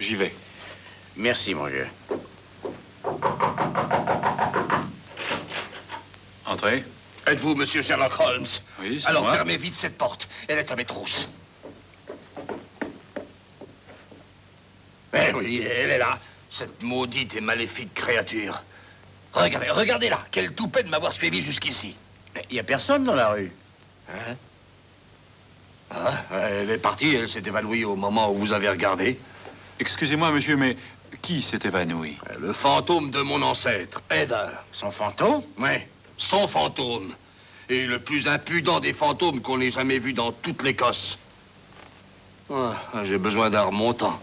J'y vais. Merci, mon vieux. Entrez. Êtes-vous monsieur Sherlock Holmes? Oui, c'est Alors moi. fermez vite cette porte. Elle est à mes trousses. Eh oui, elle est là. Cette maudite et maléfique créature. Regardez, regardez-la. Quelle toupet de m'avoir suivi jusqu'ici. Il n'y a personne dans la rue. Hein? Ah, elle est partie, elle s'est évanouie au moment où vous avez regardé. Excusez-moi, monsieur, mais qui s'est évanoui? Le fantôme de mon ancêtre, Heather. Son fantôme? Oui, son fantôme. Et le plus impudent des fantômes qu'on ait jamais vu dans toute l'Écosse. Ah, j'ai besoin d'un remontant.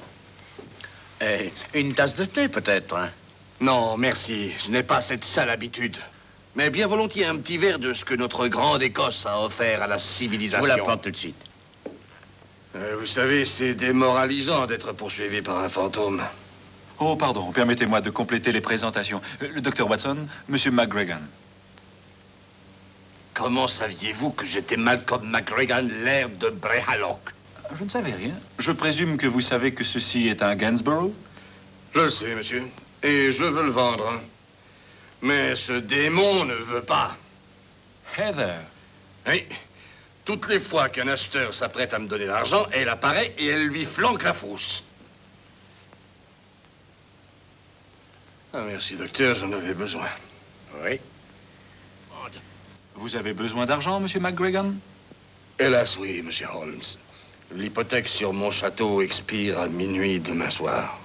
Une tasse de thé, peut-être, hein? Non, merci. Je n'ai pas cette sale habitude. Mais bien volontiers un petit verre de ce que notre grande Écosse a offert à la civilisation. Vous la prendre tout de suite. Vous savez, c'est démoralisant d'être poursuivi par un fantôme. Oh, pardon, permettez-moi de compléter les présentations. Le docteur Watson, monsieur McGregor. Comment saviez-vous que j'étais Malcolm McGregor, l'air de Brehallock? Je ne savais rien. Je présume que vous savez que ceci est un Gainsborough? Je le sais, monsieur. Et je veux le vendre. Hein. Mais ce démon ne veut pas. Heather. Oui. Toutes les fois qu'un acheteur s'apprête à me donner l'argent, elle apparaît et elle lui flanque la frousse. Ah, merci, docteur, j'en avais besoin. Oui. Vous avez besoin d'argent, monsieur McGregor? Hélas, oui, monsieur Holmes. L'hypothèque sur mon château expire à minuit demain soir.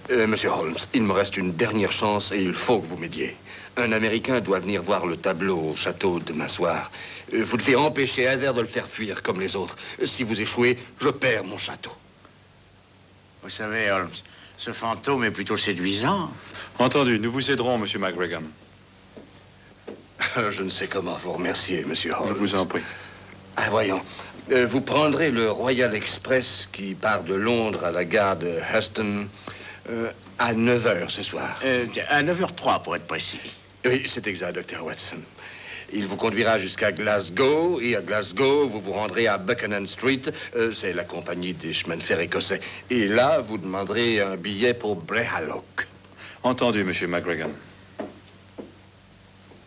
Monsieur Holmes, il me reste une dernière chance et il faut que vous m'aidiez. Un Américain doit venir voir le tableau au château demain soir. Vous devez empêcher Heather de le faire fuir comme les autres. Si vous échouez, je perds mon château. Vous savez, Holmes, ce fantôme est plutôt séduisant. Entendu, nous vous aiderons, monsieur McGregor. Je ne sais comment vous remercier, monsieur Holmes. Je vous en prie. Ah, voyons. Vous prendrez le Royal Express qui part de Londres à la gare de Heston à 9 h ce soir. À 9h03, pour être précis. Oui, c'est exact, docteur Watson. Il vous conduira jusqu'à Glasgow, et à Glasgow, vous vous rendrez à Buchanan Street. C'est la compagnie des chemins de fer écossais. Et là, vous demanderez un billet pour Brehallock. Entendu, monsieur McGregor.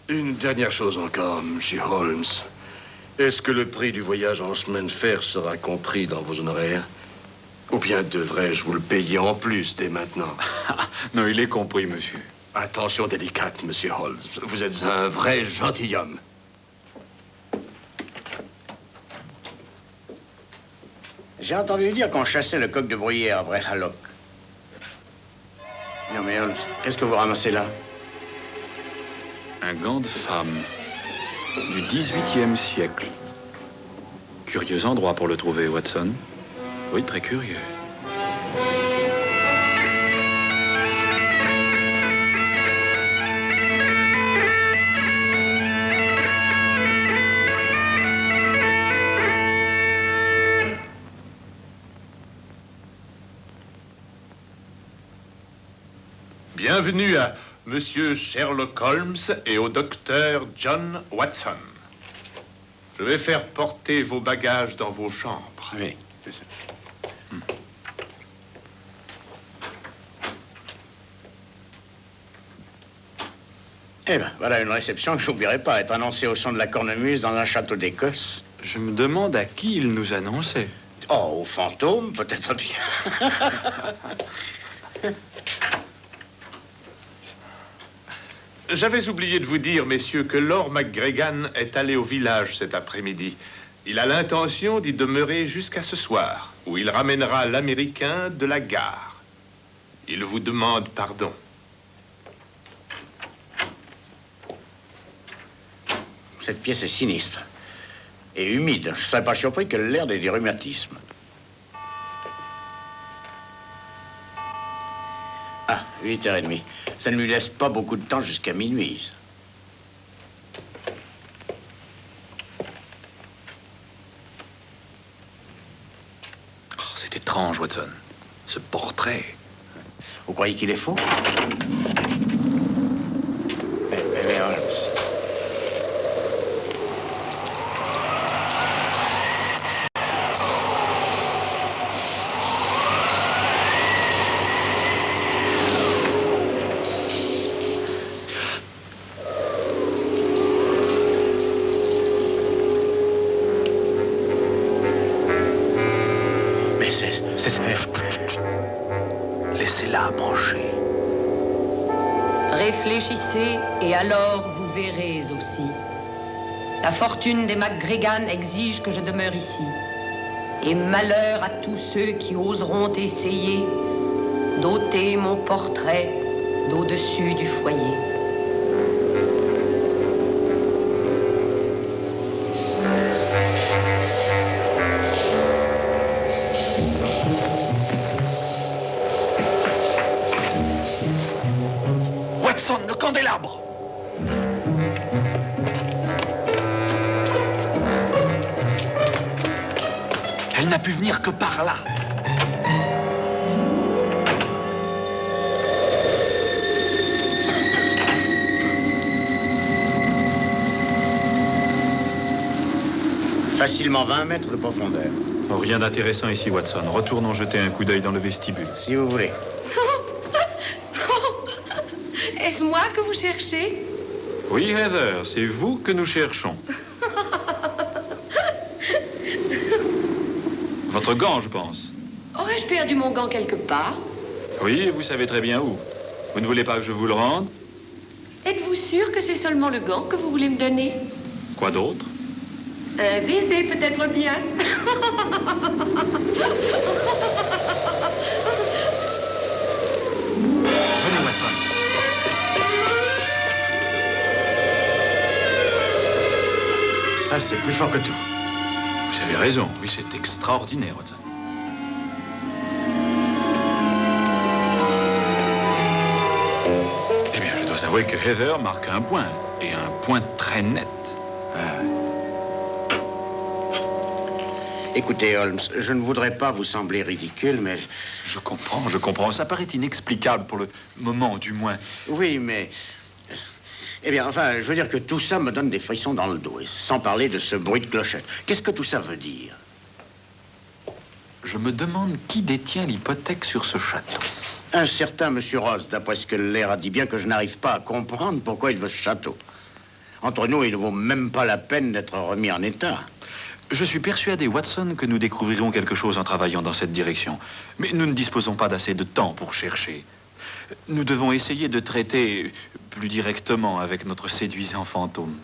Une dernière chose encore, monsieur Holmes. Est-ce que le prix du voyage en chemin de fer sera compris dans vos honoraires? Ou bien devrais-je vous le payer en plus dès maintenant? Non, il est compris, monsieur. Attention délicate, monsieur Holmes. Vous êtes un vrai gentilhomme. J'ai entendu dire qu'on chassait le coq de bruyère à Brehallock. Non, mais Holmes, qu'est-ce que vous ramassez là? Un gant de femme du XVIIIe siècle. Curieux endroit pour le trouver, Watson. Oui, très curieux. Bienvenue à Monsieur Sherlock Holmes et au docteur John Watson. Je vais faire porter vos bagages dans vos chambres. Oui, c'est ça. Eh bien, voilà une réception que j'oublierai pas. Être annoncé au son de la cornemuse dans un château d'Écosse. Je me demande à qui il nous annonçait. Oh, au fantôme, peut-être bien. J'avais oublié de vous dire, messieurs, que Lord McGregor est allé au village cet après-midi. Il a l'intention d'y demeurer jusqu'à ce soir, où il ramènera l'Américain de la gare. Il vous demande pardon. Cette pièce est sinistre. Et humide. Je ne serais pas surpris qu'elle ait l'air des rhumatismes. Ah, 8h30. Ça ne lui laisse pas beaucoup de temps jusqu'à minuit. Oh, c'est étrange, Watson. Ce portrait. Vous croyez qu'il est faux? Mais Holmes. Laissez-la approcher. Réfléchissez et alors vous verrez aussi. La fortune des McGregan exige que je demeure ici. Et malheur à tous ceux qui oseront essayer d'ôter mon portrait d'au-dessus du foyer. Watson, le candélabre! Elle n'a pu venir que par là. Facilement 20 mètres de profondeur. Oh, rien d'intéressant ici, Watson. Retournons jeter un coup d'œil dans le vestibule. Si vous voulez. Est-ce moi que vous cherchez? Oui, Heather, c'est vous que nous cherchons. Votre gant, je pense. Aurais-je perdu mon gant quelque part? Oui, et vous savez très bien où. Vous ne voulez pas que je vous le rende? Êtes-vous sûr que c'est seulement le gant que vous voulez me donner? Quoi d'autre? Un baiser peut-être bien. Venez, Watson. Ça, c'est plus fort que tout. Vous avez raison. Oui, c'est extraordinaire, Watson. Eh bien, je dois avouer que Heather marque un point. Et un point très net. Écoutez, Holmes, je ne voudrais pas vous sembler ridicule, mais... Je comprends. Ça paraît inexplicable pour le moment, du moins. Oui, mais... Eh bien, enfin, je veux dire que tout ça me donne des frissons dans le dos, et sans parler de ce bruit de clochette. Qu'est-ce que tout ça veut dire? Je me demande qui détient l'hypothèque sur ce château. Un certain monsieur Ross, d'après ce que l'air a dit, bien que je n'arrive pas à comprendre pourquoi il veut ce château. Entre nous, il ne vaut même pas la peine d'être remis en état. Je suis persuadé, Watson, que nous découvrirons quelque chose en travaillant dans cette direction. Mais nous ne disposons pas d'assez de temps pour chercher. Nous devons essayer de traiter plus directement avec notre séduisant fantôme.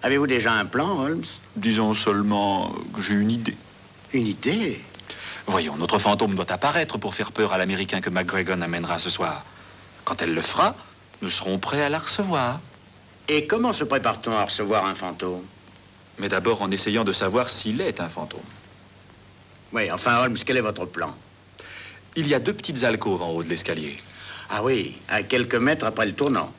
Avez-vous déjà un plan, Holmes? Disons seulement que j'ai une idée. Une idée? Voyons, notre fantôme doit apparaître pour faire peur à l'Américain que McGregan amènera ce soir. Quand elle le fera, nous serons prêts à la recevoir. Et comment se prépare-t-on à recevoir un fantôme? Mais d'abord en essayant de savoir s'il est un fantôme. Oui, enfin, Holmes, quel est votre plan? Il y a 2 petites alcôves en haut de l'escalier. Ah oui, à quelques mètres après le tournant.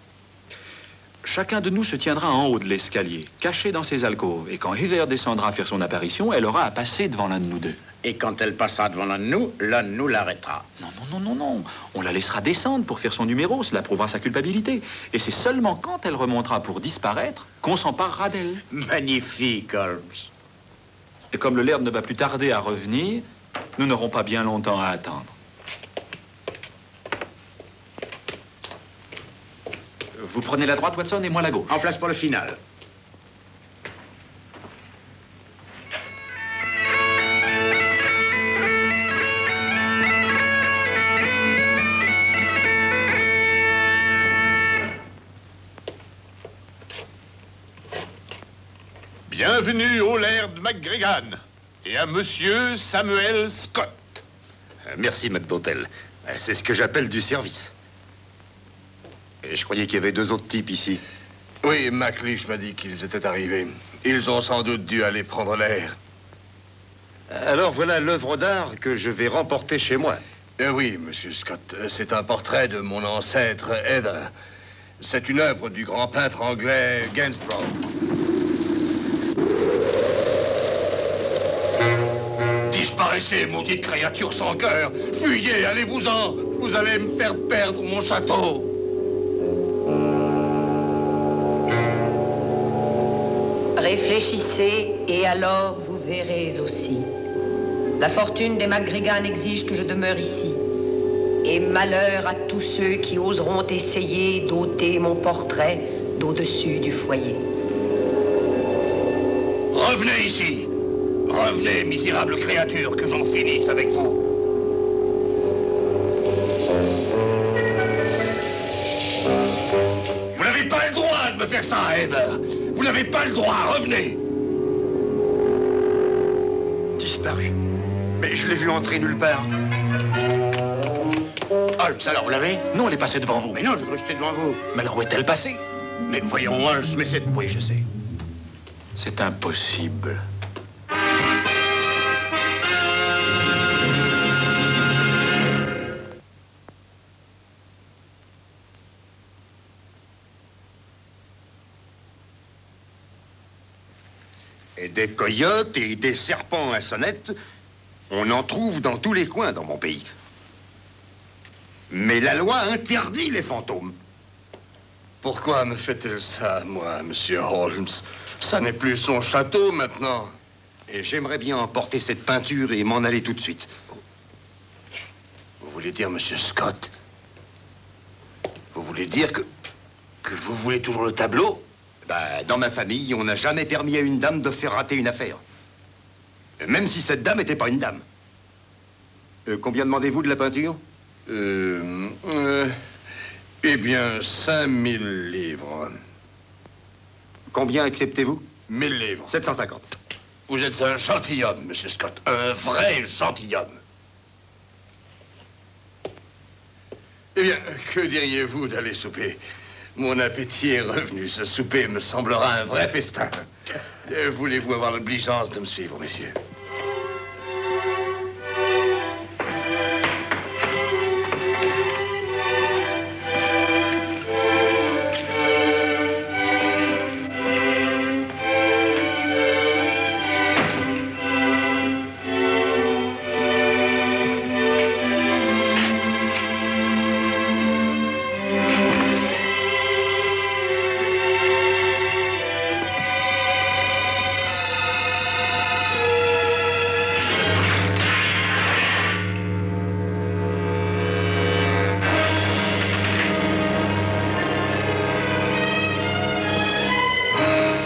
Chacun de nous se tiendra en haut de l'escalier, caché dans ces alcôves. Et quand Heather descendra faire son apparition, elle aura à passer devant l'un de nous deux. Et quand elle passera devant l'un de nous l'arrêtera. Non. On la laissera descendre pour faire son numéro, cela prouvera sa culpabilité. Et c'est seulement quand elle remontera pour disparaître qu'on s'emparera d'elle. Magnifique, Holmes. Et comme le Laird ne va plus tarder à revenir, nous n'aurons pas bien longtemps à attendre. Vous prenez la droite, Watson, et moi la gauche. En place pour le final. Bienvenue au Laird McGregan et à Monsieur Samuel Scott. Merci, mademoiselle. C'est ce que j'appelle du service. Et je croyais qu'il y avait 2 autres types ici. Oui, McLeish m'a dit qu'ils étaient arrivés. Ils ont sans doute dû aller prendre l'air. Alors voilà l'œuvre d'art que je vais remporter chez moi. Oui, monsieur Scott. C'est un portrait de mon ancêtre, Heather. C'est une œuvre du grand peintre anglais Gainsborough. Disparaissez, maudite créature sans cœur. Fuyez, allez-vous-en. Vous allez me faire perdre mon château. Réfléchissez et alors vous verrez aussi. La fortune des McGregan exige que je demeure ici. Et malheur à tous ceux qui oseront essayer d'ôter mon portrait d'au-dessus du foyer. Revenez ici. Revenez, misérable créature, que j'en finisse avec vous. faire ça à Heather. Vous n'avez pas le droit, revenez. Disparu. Mais je l'ai vu entrer nulle part. Holmes, alors vous l'avez? Non, elle est passée devant vous. Mais non, je crois que j'étais devant vous. Mais alors où est-elle passée? Mais voyons, Holmes, mais c'est... Oui, je sais. C'est impossible. Et des coyotes et des serpents à sonnette, on en trouve dans tous les coins dans mon pays. Mais la loi interdit les fantômes. Pourquoi me fait-elle ça, moi, monsieur Holmes? Ça n'est plus son château, maintenant. Et j'aimerais bien emporter cette peinture et m'en aller tout de suite. Vous voulez dire, monsieur Scott? Vous voulez dire que vous voulez toujours le tableau? Bah, dans ma famille, on n'a jamais permis à une dame de faire rater une affaire. Même si cette dame n'était pas une dame. Combien demandez-vous de la peinture? Eh bien, 5000 livres. Combien acceptez-vous? 1000 livres. 750. Vous êtes un gentilhomme, monsieur Scott. Un vrai gentilhomme. Eh bien, que diriez-vous d'aller souper? Mon appétit est revenu. Ce souper me semblera un vrai festin. Voulez-vous avoir l'obligeance de me suivre, messieurs?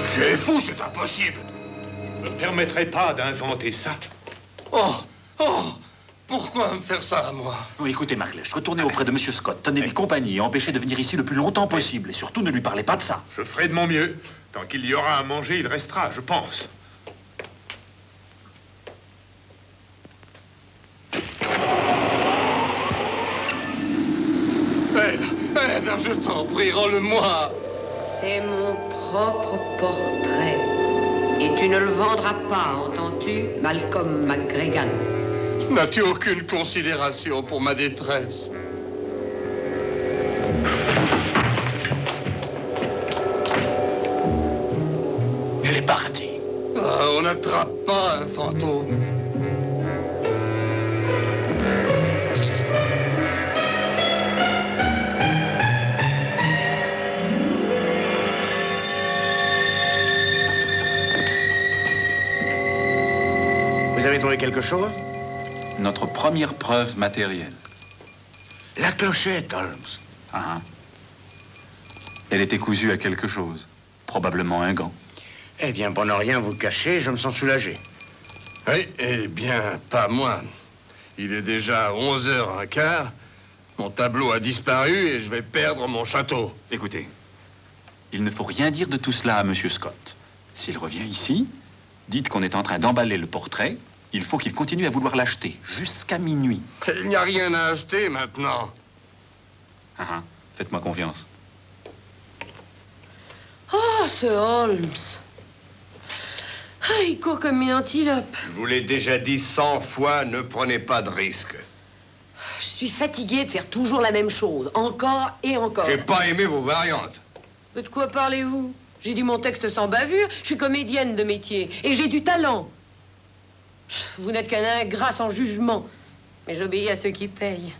C'est fou, c'est impossible. Je ne me permettrai pas d'inventer ça. Oh, pourquoi me faire ça à moi? Non, écoutez, Marlèche, retournez auprès de Monsieur Scott, tenez-lui compagnie et empêchez de venir ici le plus longtemps possible. Et surtout, ne lui parlez pas de ça. Je ferai de mon mieux. Tant qu'il y aura à manger, il restera, je pense. Heather, je t'en prie, rends-le-moi. C'est mon propre portrait. Et tu ne le vendras pas, entends-tu, Malcolm McGregan? N'as-tu aucune considération pour ma détresse? Elle est partie. Ah, on n'attrape pas un fantôme. Vous avez trouvé quelque chose? Notre première preuve matérielle. La clochette, Holmes. Ah, elle était cousue à quelque chose. Probablement un gant. Eh bien, pour ne rien vous cacher, je me sens soulagé. Oui, eh bien, pas moi. Il est déjà 11h15. Mon tableau a disparu et je vais perdre mon château. Écoutez, il ne faut rien dire de tout cela à Monsieur Scott. S'il revient ici, dites qu'on est en train d'emballer le portrait. Il faut qu'il continue à vouloir l'acheter jusqu'à minuit. Il n'y a rien à acheter maintenant. Ah, faites-moi confiance. Oh, ce Holmes. Ah, il court comme une antilope. Je vous l'ai déjà dit 100 fois, ne prenez pas de risques. Je suis fatiguée de faire toujours la même chose, encore et encore. J'ai pas aimé vos variantes. Mais de quoi parlez-vous? J'ai dit mon texte sans bavure, je suis comédienne de métier, et j'ai du talent. Vous n'êtes qu'un ingrat sans jugement, mais j'obéis à ceux qui payent.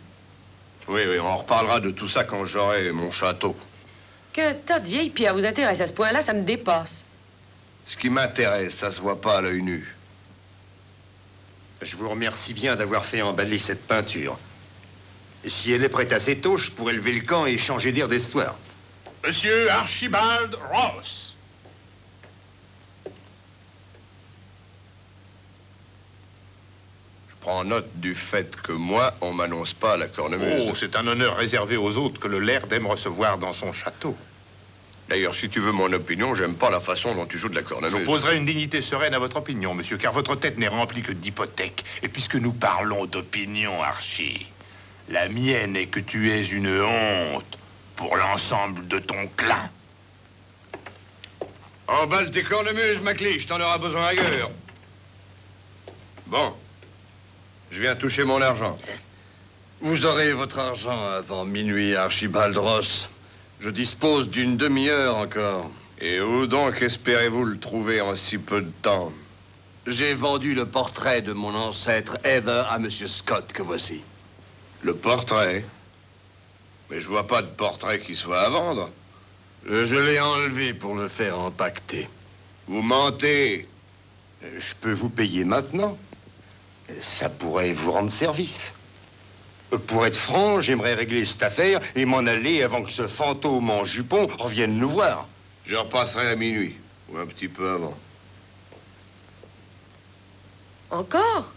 Oui, on reparlera de tout ça quand j'aurai mon château. Qu'un tas de vieilles pierres vous intéresse à ce point-là, ça me dépasse. Ce qui m'intéresse, ça se voit pas à l'œil nu. Je vous remercie bien d'avoir fait emballer cette peinture. Et si elle est prête assez tôt, je pourrais lever le camp et changer d'air dès ce soir. Monsieur Archibald Ross. Je prends note du fait que moi, on m'annonce pas à la cornemuse. Oh, c'est un honneur réservé aux autres que le laird aime recevoir dans son château. D'ailleurs, si tu veux mon opinion, j'aime pas la façon dont tu joues de la cornemuse. J'opposerai une dignité sereine à votre opinion, monsieur, car votre tête n'est remplie que d'hypothèques. Et puisque nous parlons d'opinion, Archie, la mienne est que tu es une honte pour l'ensemble de ton clan. Emballe tes cornemuses, McLeish, t'en auras besoin ailleurs. Bon, je viens toucher mon argent. Vous aurez votre argent avant minuit, Archibald Ross. Je dispose d'une demi-heure encore. Et où donc espérez-vous le trouver en si peu de temps? J'ai vendu le portrait de mon ancêtre Heather à M. Scott, que voici. Le portrait? Mais je vois pas de portrait qui soit à vendre. Je l'ai enlevé pour le faire empaqueter. Vous mentez. Je peux vous payer maintenant. Ça pourrait vous rendre service. Pour être franc, j'aimerais régler cette affaire et m'en aller avant que ce fantôme en jupon revienne nous voir. Je repasserai à minuit, ou un petit peu avant. Encore?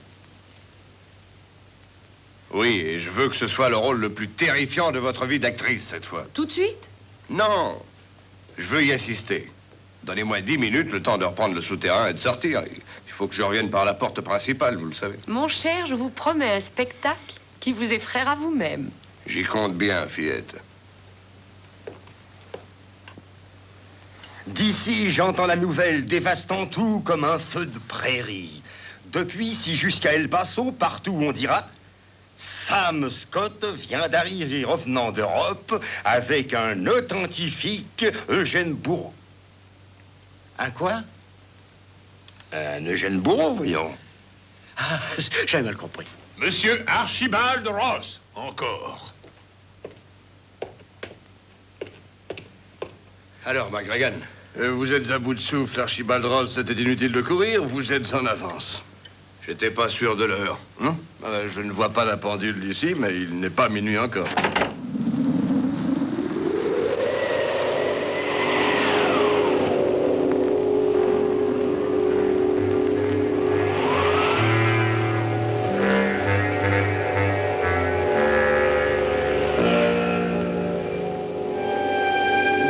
Oui, et je veux que ce soit le rôle le plus terrifiant de votre vie d'actrice, cette fois. Tout de suite? Non, je veux y assister. Donnez-moi 10 minutes, le temps de reprendre le souterrain et de sortir. Il faut que je revienne par la porte principale, vous le savez. Mon cher, je vous promets un spectacle qui vous effraiera vous-même. J'y compte bien, fillette. D'ici, j'entends la nouvelle dévastant tout comme un feu de prairie. Depuis, si jusqu'à El Paso, partout on dira... Sam Scott vient d'arriver revenant d'Europe avec un authentifique Eugène Bourreau. Un quoi? Un Eugène Bourreau, voyons. Ah, j'avais mal compris. Monsieur Archibald Ross, encore. Alors, McGregor, vous êtes à bout de souffle, Archibald Ross. C'était inutile de courir, vous êtes en avance. J'étais pas sûr de l'heure. Non? Je ne vois pas la pendule d'ici, mais il n'est pas minuit encore.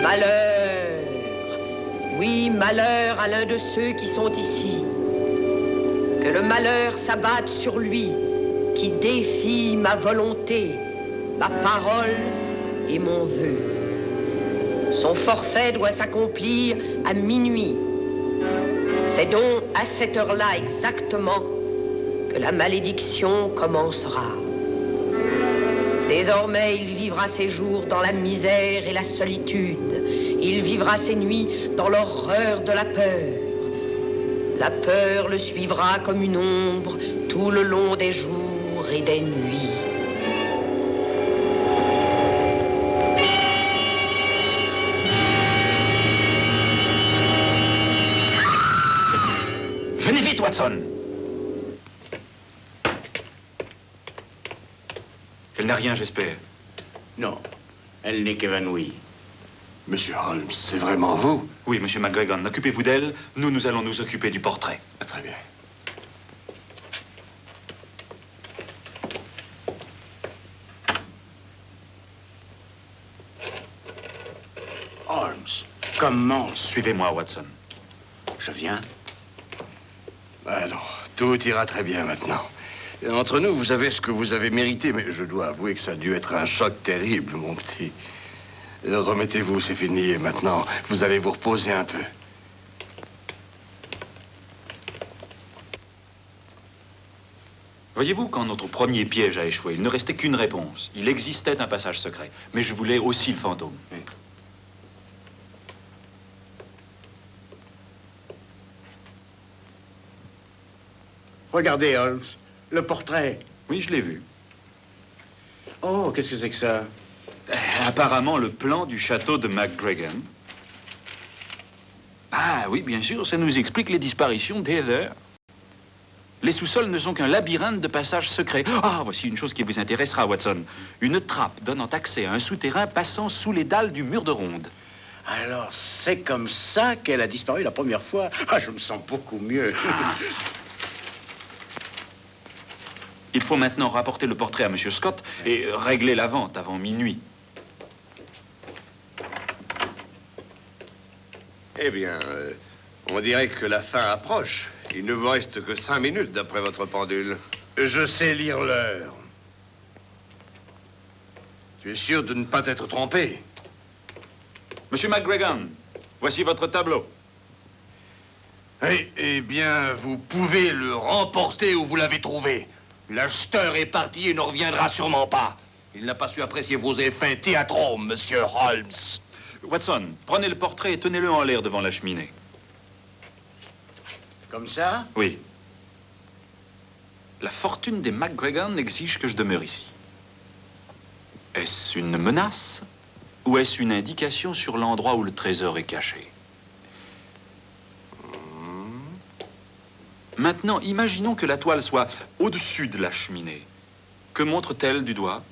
Malheur. Oui, malheur à l'un de ceux qui sont ici. Que le malheur s'abatte sur lui, qui défie ma volonté, ma parole et mon vœu. Son forfait doit s'accomplir à minuit. C'est donc à cette heure-là exactement que la malédiction commencera. Désormais, il vivra ses jours dans la misère et la solitude. Il vivra ses nuits dans l'horreur de la peur. La peur le suivra comme une ombre tout le long des jours et des nuits. Venez vite, Watson. Elle n'a rien, j'espère. Non, elle n'est qu'évanouie. Monsieur Holmes, c'est vraiment vous? Oui, monsieur McGregor, occupez-vous d'elle. Nous allons nous occuper du portrait. Ah, très bien. Holmes, comment? Suivez-moi, Watson. Je viens. Alors, tout ira très bien maintenant. Et entre nous, vous avez ce que vous avez mérité, mais je dois avouer que ça a dû être un choc terrible, mon petit. Remettez-vous, c'est fini, et maintenant, vous allez vous reposer un peu. Voyez-vous, quand notre premier piège a échoué, il ne restait qu'une réponse. Il existait un passage secret. Mais je voulais aussi le fantôme. Oui. Regardez, Holmes, le portrait. Oui, je l'ai vu. Oh, qu'est-ce que c'est que ça? Apparemment, le plan du château de McGregor. Ah oui, bien sûr, ça nous explique les disparitions d'Heather. Les sous-sols ne sont qu'un labyrinthe de passages secrets. Ah, voici une chose qui vous intéressera, Watson. Une trappe donnant accès à un souterrain passant sous les dalles du mur de ronde. Alors, c'est comme ça qu'elle a disparu la première fois. Ah, je me sens beaucoup mieux. Il faut maintenant rapporter le portrait à M. Scott et régler la vente avant minuit. Eh bien, on dirait que la fin approche. Il ne vous reste que 5 minutes d'après votre pendule. Je sais lire l'heure. Tu es sûr de ne pas t'être trompé? Monsieur McGregor, voici votre tableau. Eh bien, vous pouvez le remporter où vous l'avez trouvé. L'acheteur est parti et ne reviendra sûrement pas. Il n'a pas su apprécier vos effets théâtraux, monsieur Holmes. Watson, prenez le portrait et tenez-le en l'air devant la cheminée. Comme ça? Oui. La fortune des McGregor exige que je demeure ici. Est-ce une menace ou est-ce une indication sur l'endroit où le trésor est caché? Maintenant, imaginons que la toile soit au-dessus de la cheminée. Que montre-t-elle du doigt?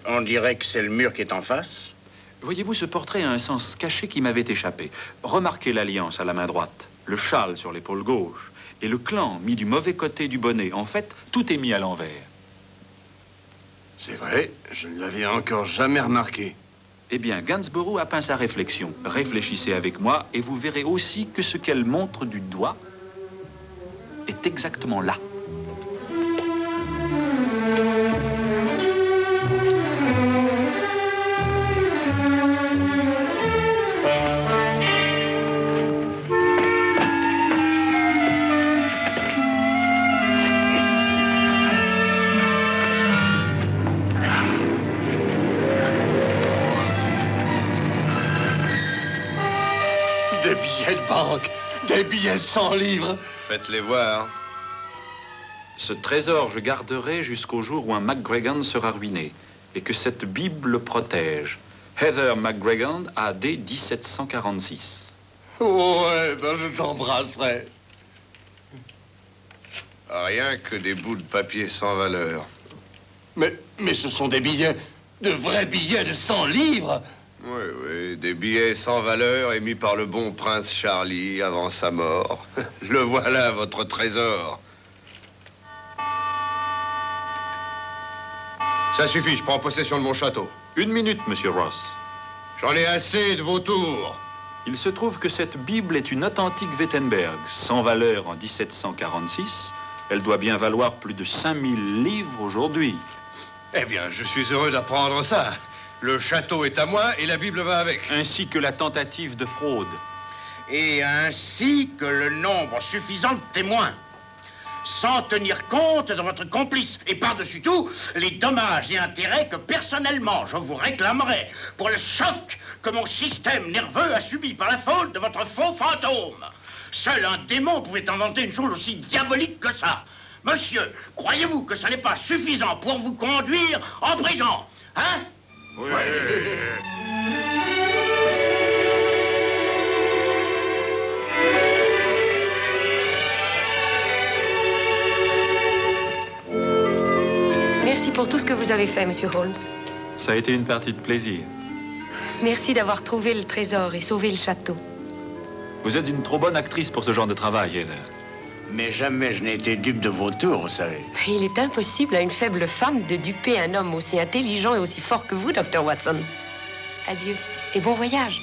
On dirait que c'est le mur qui est en face. Voyez-vous, ce portrait a un sens caché qui m'avait échappé. Remarquez l'alliance à la main droite, le châle sur l'épaule gauche, et le clan mis du mauvais côté du bonnet. En fait, tout est mis à l'envers. C'est vrai, je ne l'avais encore jamais remarqué. Eh bien, Gainsborough a peint sa réflexion. Réfléchissez avec moi et vous verrez aussi que ce qu'elle montre du doigt est exactement là. Des billets de banque, des billets de 100 livres. Faites-les voir. Ce trésor, je garderai jusqu'au jour où un McGregor sera ruiné et que cette Bible le protège. Heather McGregor, AD 1746. Ouais, ben je t'embrasserai. Rien que des bouts de papier sans valeur. Mais ce sont des billets, de vrais billets de 100 livres. Oui, oui, des billets sans valeur émis par le bon prince Charlie avant sa mort. Le voilà, votre trésor. Ça suffit, je prends possession de mon château. 1 minute, monsieur Ross. J'en ai assez de vos tours. Il se trouve que cette Bible est une authentique Wittenberg, sans valeur en 1746. Elle doit bien valoir plus de 5000 livres aujourd'hui. Eh bien, je suis heureux d'apprendre ça. Le château est à moi et la Bible va avec. Ainsi que la tentative de fraude. Et ainsi que le nombre suffisant de témoins. Sans tenir compte de votre complice. Et par-dessus tout, les dommages et intérêts que personnellement je vous réclamerai pour le choc que mon système nerveux a subi par la faute de votre faux fantôme. Seul un démon pouvait inventer une chose aussi diabolique que ça. Monsieur, croyez-vous que ça n'est pas suffisant pour vous conduire en prison? Hein? Oui. Merci pour tout ce que vous avez fait, Monsieur Holmes. Ça a été une partie de plaisir. Merci d'avoir trouvé le trésor et sauvé le château. Vous êtes une trop bonne actrice pour ce genre de travail, Heather. Mais jamais je n'ai été dupe de vos tours, vous savez. Il est impossible à une faible femme de duper un homme aussi intelligent et aussi fort que vous, Dr. Watson. Adieu et bon voyage.